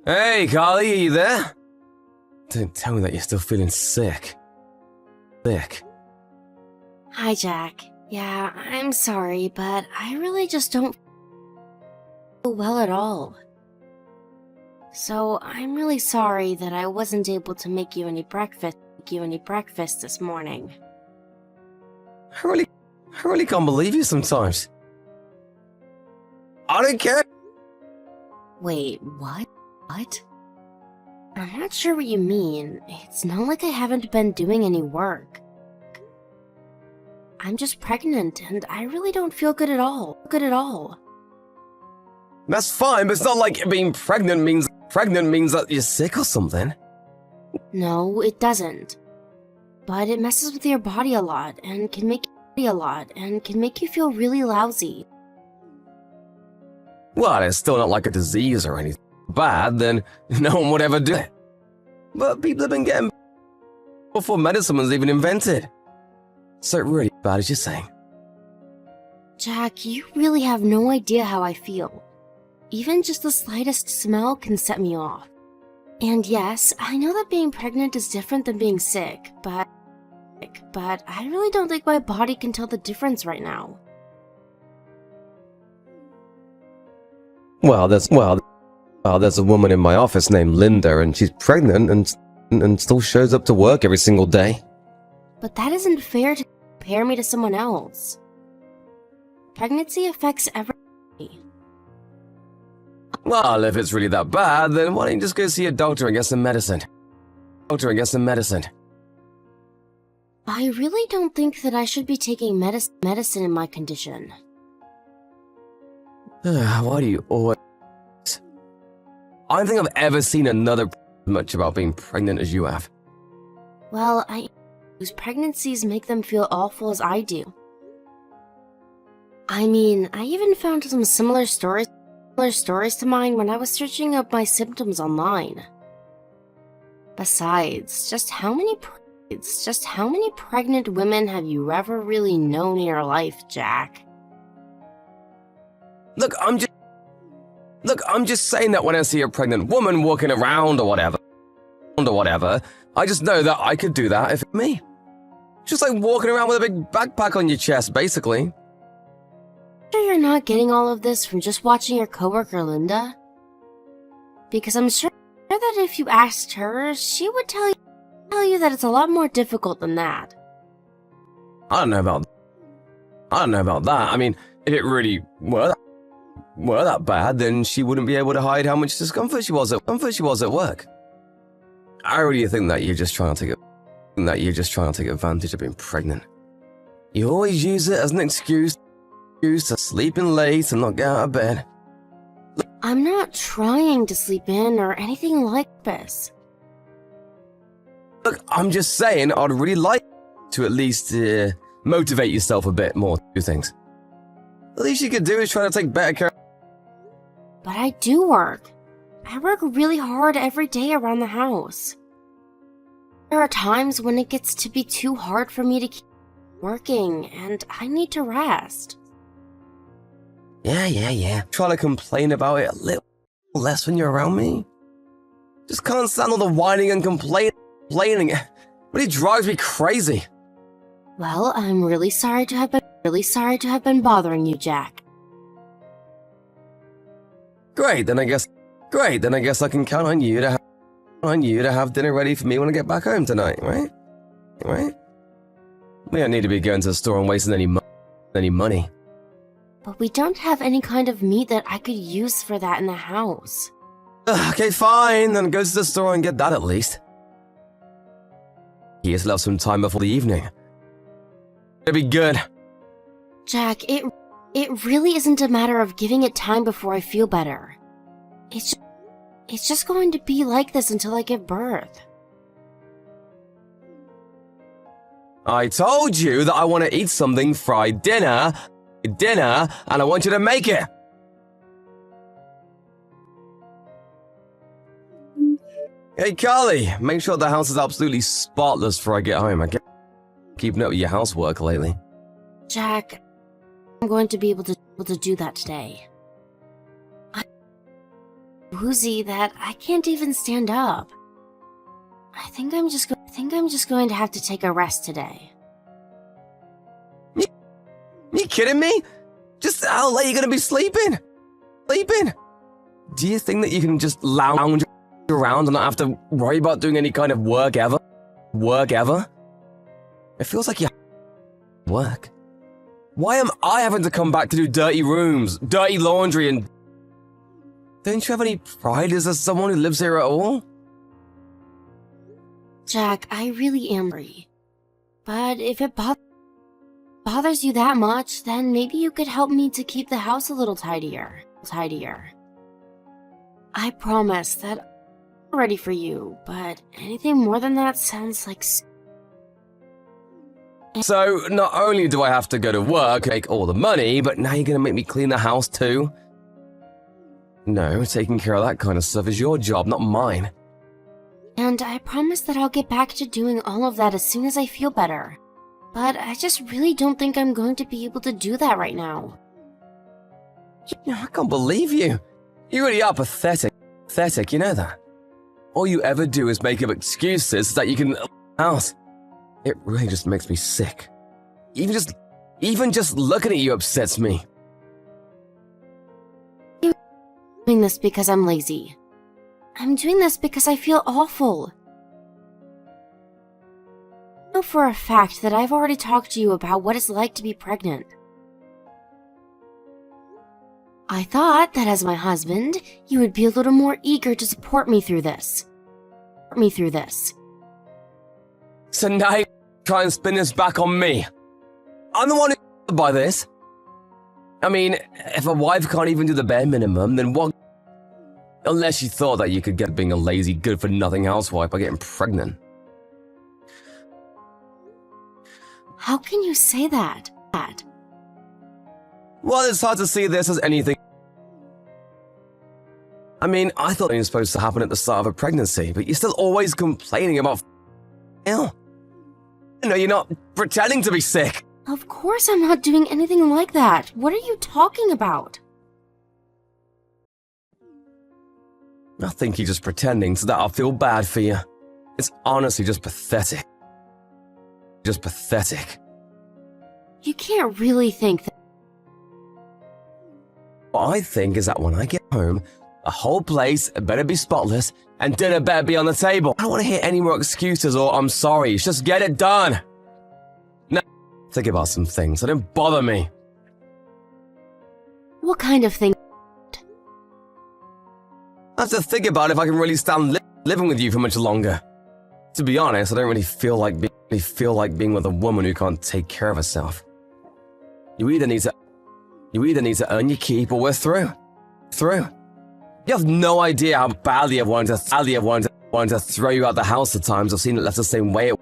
Hey, Carly, are you there? Don't tell me that you're still feeling sick. Sick. Hi, Jack. Yeah, I'm sorry, but I really just don't feel well at all. So I'm really sorry that I wasn't able to make you any breakfast this morning. I really can't believe you sometimes. I don't care. Wait, what? What? I'm not sure what you mean. It's not like I haven't been doing any work. I'm just pregnant, and I really don't feel good at all. That's fine, but it's not like being pregnant means that you're sick or something. No, it doesn't. But it messes with your body a lot, and can make you feel really lousy. Well, it's still not like a disease or anything bad, then no one would ever do it. But people have been getting before medicine was even invented. So really bad as you're saying. Jack, you really have no idea how I feel. Even just the slightest smell can set me off. And yes, I know that being pregnant is different than being sick, but I really don't think my body can tell the difference right now. Well, there's a woman in my office named Linda, and she's pregnant and still shows up to work every single day. But that isn't fair to compare me to someone else. Pregnancy affects everybody. Well, if it's really that bad, then why don't you just go see a doctor and get some medicine? I really don't think that I should be taking medicine in my condition. Why do you always... I don't think I've ever seen another much about being pregnant as you have. Well, whose pregnancies make them feel awful as I do. I mean, I even found some similar stories to mine when I was searching up my symptoms online. Besides, just how many pregnant women have you ever really known in your life, Jack? Look, I'm just saying that when I see a pregnant woman walking around or whatever, I just know that I could do that if it's me. Just like walking around with a big backpack on your chest, basically. Sure you're not getting all of this from just watching your coworker Linda? Because I'm sure that if you asked her, she would tell you that it's a lot more difficult than that. I don't know about that. I mean, if it really were that bad, then she wouldn't be able to hide how much discomfort she was at work. I really think that you're just trying to take advantage of being pregnant. You always use it as an excuse to sleep in late and not get out of bed. I'm not trying to sleep in or anything like this. Look, I'm just saying I'd really like to at least motivate yourself a bit more to do things. The least you could do is try to take better care. But I do work. I work really hard every day around the house. There are times when it gets to be too hard for me to keep working, and I need to rest. Yeah. Try to complain about it a little less when you're around me. Just can't stand all the whining and complaining. It really drives me crazy. Well, I'm really sorry to have been bothering you, Jack. Great, then I guess I can count on you to have dinner ready for me when I get back home tonight, right? We don't need to be going to the store and wasting any money. But we don't have any kind of meat that I could use for that in the house. Okay, fine, then go to the store and get that at least. You still have some time before the evening. It'll be good. Jack, it really isn't a matter of giving it time before I feel better. It's just going to be like this until I give birth. I told you that I want to eat something fried dinner, and I want you to make it. Hey, Carly, make sure the house is absolutely spotless before I get home. I can't keep up with your housework lately. Jack, I'm going to be able to do that today. I'm woozy that I can't even stand up. I think I'm just going to have to take a rest today. You kidding me? Just how late are you gonna be sleeping? Do you think that you can just lounge around and not have to worry about doing any kind of work ever? It feels like you work. Why am I having to come back to do dirty rooms, dirty laundry, and... Don't you have any pride as someone who lives here at all? Jack, I really am sorry. But if it bothers you that much, then maybe you could help me to keep the house a little tidier. I promise that I'm ready for you, but anything more than that sounds like... So, not only do I have to go to work, make all the money, but now you're gonna make me clean the house too? No, taking care of that kind of stuff is your job, not mine. And I promise that I'll get back to doing all of that as soon as I feel better. But I just really don't think I'm going to be able to do that right now. I can't believe you. You really are pathetic. You know that. All you ever do is make up excuses so that you can out. It really just makes me sick. Even just looking at you upsets me. I'm doing this because I'm lazy. I'm doing this because I feel awful. I know for a fact that I've already talked to you about what it's like to be pregnant. I thought that as my husband, you would be a little more eager to support me through this. So now you try and spin this back on me. I'm the one who's by this. I mean, if a wife can't even do the bare minimum, then what? Unless you thought that you could get being a lazy, good-for-nothing housewife by getting pregnant. How can you say that? Well, it's hard to see this as anything. I mean, I thought it was supposed to happen at the start of a pregnancy, but you're still always complaining about ill. No, you're not pretending to be sick. Of course I'm not doing anything like that. What are you talking about? I think you're just pretending so that I'll feel bad for you. It's honestly just pathetic. You can't really think that. What I think is that when I get home, the whole place better be spotless and dinner better be on the table. I don't want to hear any more excuses or I'm sorry. Just get it done. Now, think about some things that don't bother me. What kind of thing? I have to think about if I can really stand living with you for much longer. To be honest, I don't really feel like being with a woman who can't take care of herself. You either need to earn your keep or we're through. You have no idea how badly I've wanted to throw you out the house at times. I've seen it left the same way.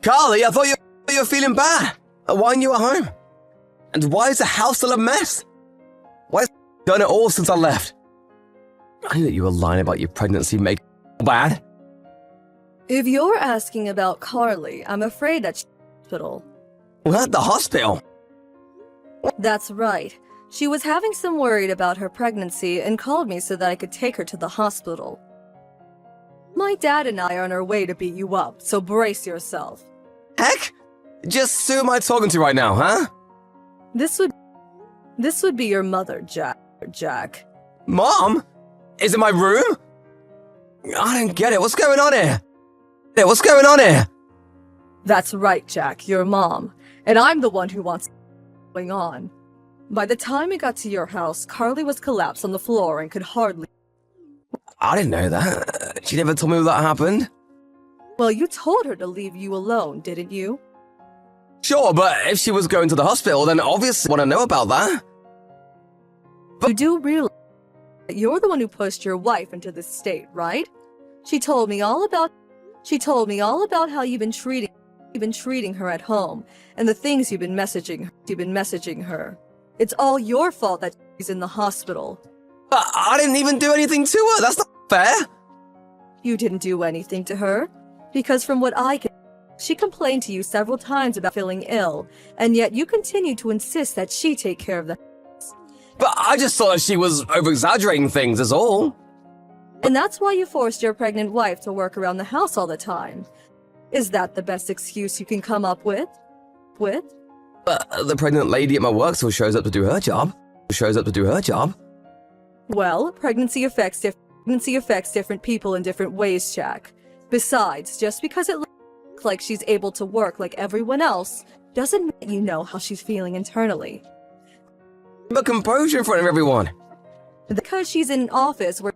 Carly, I thought you were feeling bad. Why aren't you at home? And why is the house still a mess? Why has done it all since I left? I knew that you were lying about your pregnancy make bad. If you're asking about Carly, I'm afraid that's hospital. Well, at the hospital? That's right. She was having some worried about her pregnancy and called me so that I could take her to the hospital. My dad and I are on our way to beat you up, so brace yourself. Heck? Just who am I talking to right now, huh? This would be your mother, Jack. Mom? Is it my room? I don't get it. What's going on here? That's right, Jack, your mom. And I'm the one who wants going on. By the time we got to your house, Carly was collapsed on the floor and could hardly... I didn't know that. She never told me that happened. Well, you told her to leave you alone, didn't you? Sure, but if she was going to the hospital, then obviously I want to know about that. But you do realize that you're the one who pushed your wife into this state, right? She told me all about how you've been treating her at home and the things you've been messaging her. It's all your fault that she's in the hospital. But I didn't even do anything to her. That's not fair. You didn't do anything to her because from what I can, She complained to you several times about feeling ill, and yet you continue to insist that she take care of the house. But I just thought she was over-exaggerating things, is all. And that's why you forced your pregnant wife to work around the house all the time. Is that the best excuse you can come up with? But the pregnant lady at my work still shows up to do her job. Well, pregnancy affects different people in different ways, Jack. Besides, just because it looks like she's able to work like everyone else, doesn't mean you know how she's feeling internally. But composure in front of everyone. Because she's in an office where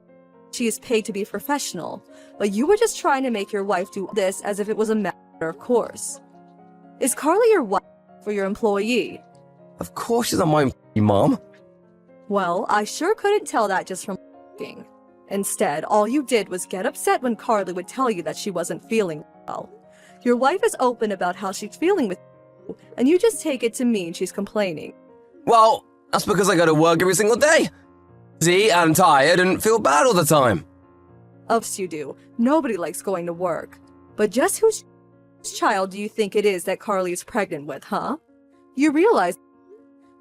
she is paid to be professional, but you were just trying to make your wife do this as if it was a matter of course. Is Carly your wife or your employee? Of course she's not my employee, Mom. Well, I sure couldn't tell that just from looking. Instead, all you did was get upset when Carly would tell you that she wasn't feeling well. Your wife is open about how she's feeling with you, and you just take it to mean she's complaining. Well, that's because I go to work every single day. See, I'm tired and feel bad all the time. Of course you do. Nobody likes going to work. But just whose child do you think it is that Carly is pregnant with, huh? You realize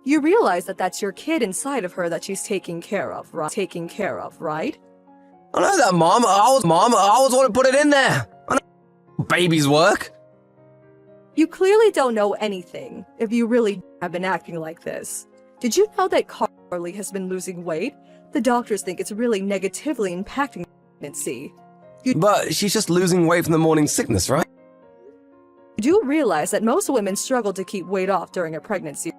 that that's your kid inside of her that she's taking care of, right? I know that, Mom. I always want to put it in there. I know babies work. You clearly don't know anything if you really have been acting like this. Did you know that Carly has been losing weight? The doctors think it's really negatively impacting pregnancy. But she's just losing weight from the morning sickness, right? You do realize that most women struggle to keep weight off during a pregnancy.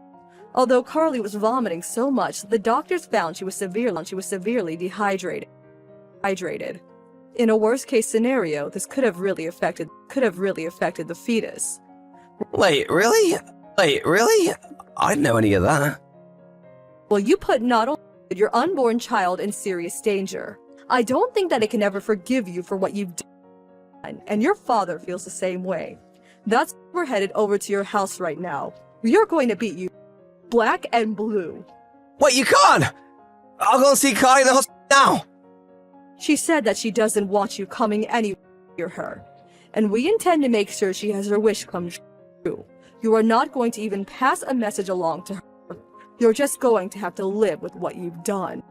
Although Carly was vomiting so much that the doctors found she was severely dehydrated. In a worst-case scenario, this could have really affected the fetus. Wait, really? I didn't know any of that. Well, you put not only your unborn child in serious danger. I don't think that it can ever forgive you for what you've done, and your father feels the same way. That's why we're headed over to your house right now. We are going to beat you black and blue. Wait, you can't! I'll go and see Kai in the hospital now! She said that she doesn't want you coming anywhere near her, and we intend to make sure she has her wish come true. You are not going to even pass a message along to her. You're just going to have to live with what you've done.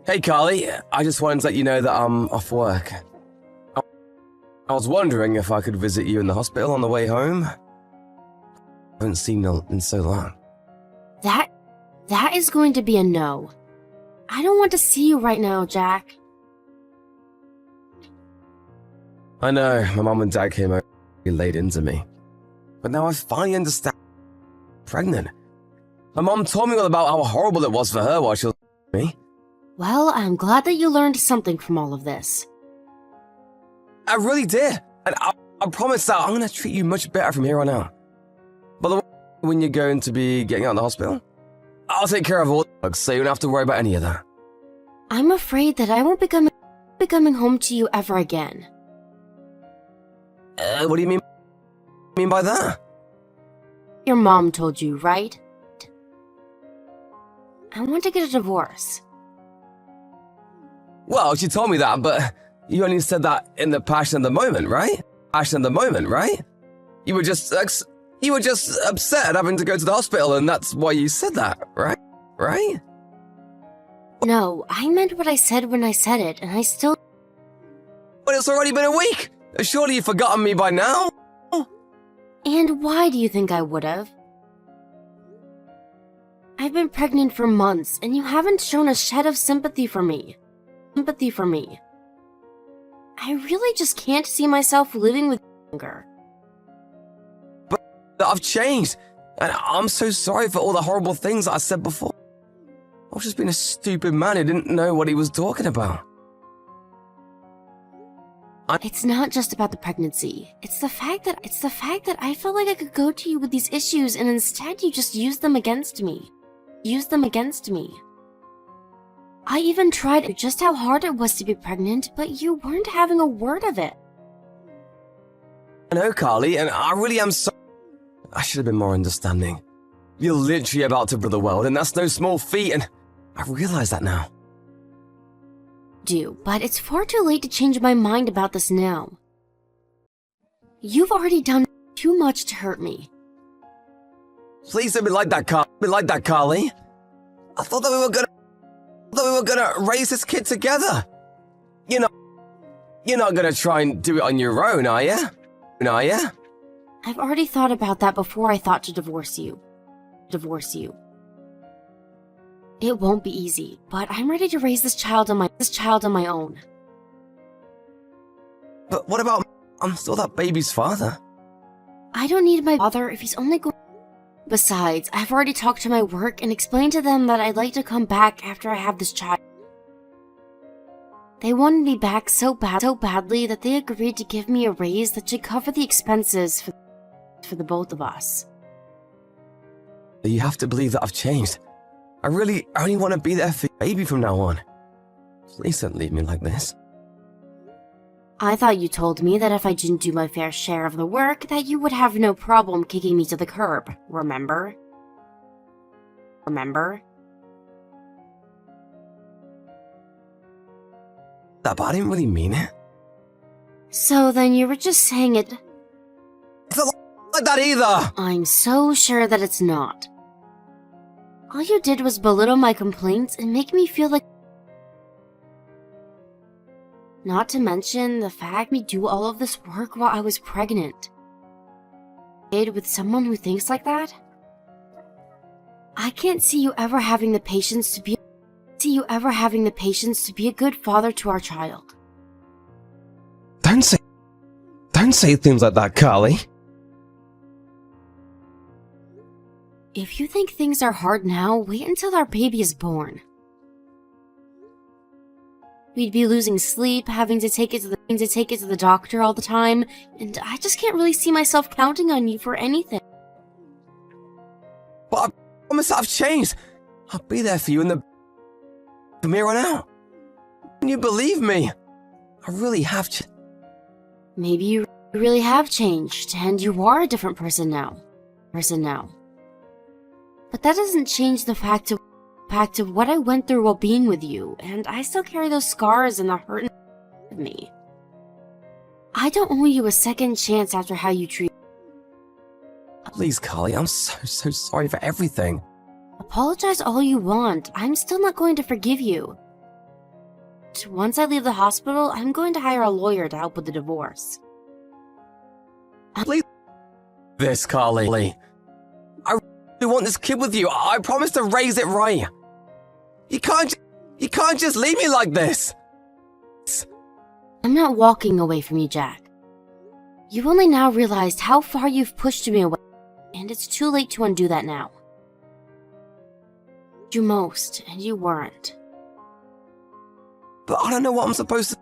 Hey, Carly, I just wanted to let you know that I'm off work. I was wondering if I could visit you in the hospital on the way home. I haven't seen you in so long. That is going to be a no. I don't want to see you right now, Jack. I know, my mom and dad came over and laid into me. But now I finally understand I'm pregnant. My mom told me all about how horrible it was for her while she was with me. Well, I'm glad that you learned something from all of this. I really did. And I promise that I'm going to treat you much better from here on out. By the way, when you're going to be getting out of the hospital, I'll take care of all the bugs, so you don't have to worry about any of that. I'm afraid that I won't be coming home to you ever again. What do you mean by that? Your mom told you, right? I want to get a divorce. Well, she told me that, but you only said that in the passion of the moment, right? You were just upset at having to go to the hospital, and that's why you said that, right? Right? No, I meant what I said when I said it, and I still... But it's already been a week! Surely you've forgotten me by now? And why do you think I would've? I've been pregnant for months, and you haven't shown a shed of sympathy for me. I really just can't see myself living with you longer. But I've changed, and I'm so sorry for all the horrible things that I said before. I was just being a stupid man who didn't know what he was talking about. It's not just about the pregnancy. It's the fact that I felt like I could go to you with these issues, and instead you just used them against me. I even tried just how hard it was to be pregnant, but you weren't having a word of it. I know, Carly, and I really am sorry. I should have been more understanding. You're literally about to rule the world, and that's no small feat, and I realize that now. do, but it's far too late to change my mind about this now. You've already done too much to hurt me. Please don't be like that, Carly. I thought that we were gonna raise this kid together. You're not gonna try and do it on your own, are you? I've already thought about that before I thought to divorce you. It won't be easy, but I'm ready to raise this child on my own. But what about... I'm still that baby's father. I don't need my father if he's only going... Besides, I've already talked to my work and explained to them that I'd like to come back after I have this child. They wanted me back so badly that they agreed to give me a raise that should cover the expenses for the both of us. You have to believe that I've changed. I really only want to be there for your baby from now on. Please don't leave me like this. I thought you told me that if I didn't do my fair share of the work, that you would have no problem kicking me to the curb, remember? But I didn't really mean it. So then you were just saying it... It's not like that either! I'm so sure that it's not. All you did was belittle my complaints and make me feel like... Not to mention the fact me do all of this work while I was pregnant. With someone who thinks like that? I can't see you ever having the patience to be a good father to our child. Don't say things like that, Carly. If you think things are hard now, wait until our baby is born. We'd be losing sleep, having to take it to the doctor all the time, and I just can't really see myself counting on you for anything. But I promise I've changed. I'll be there for you from here on out. Can you believe me? I really have changed. Maybe you really have changed, and you are a different person now. But that doesn't change the fact of what I went through while being with you, and I still carry those scars and the hurt of me. I don't owe you a second chance after how you treat me. Please, Carly, I'm so sorry for everything. Apologize all you want. I'm still not going to forgive you. Once I leave the hospital, I'm going to hire a lawyer to help with the divorce. Please, this, Carly. I really want this kid with you. I promise to raise it right. You can't just leave me like this. I'm not walking away from you, Jack. You've only now realized how far you've pushed me away, and it's too late to undo that now. You most, and you weren't. But I don't know what I'm supposed to...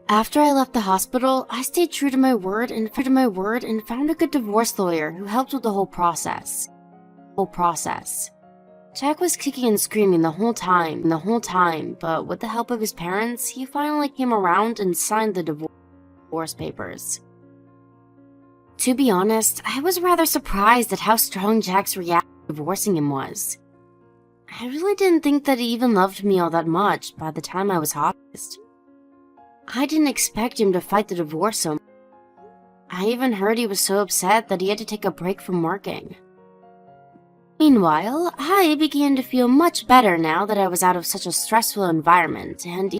After I left the hospital, I stayed true to my word and found a good divorce lawyer who helped with the whole process. Jack was kicking and screaming the whole time, but with the help of his parents, he finally came around and signed the divorce papers. To be honest, I was rather surprised at how strong Jack's reaction to divorcing him was. I really didn't think that he even loved me all that much by the time I was hospitalized. I didn't expect him to fight the divorce so much. I even heard he was so upset that he had to take a break from working. Meanwhile, I began to feel much better now that I was out of such a stressful environment and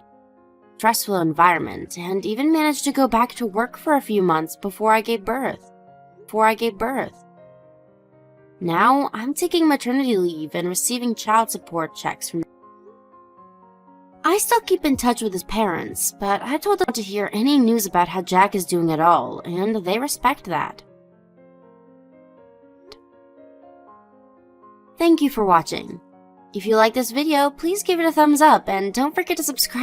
even managed to go back to work for a few months before I gave birth. Now, I'm taking maternity leave and receiving child support checks from... I still keep in touch with his parents, but I told them not to hear any news about how Jack is doing at all, and they respect that. Thank you for watching. If you like this video, please give it a thumbs up and don't forget to subscribe.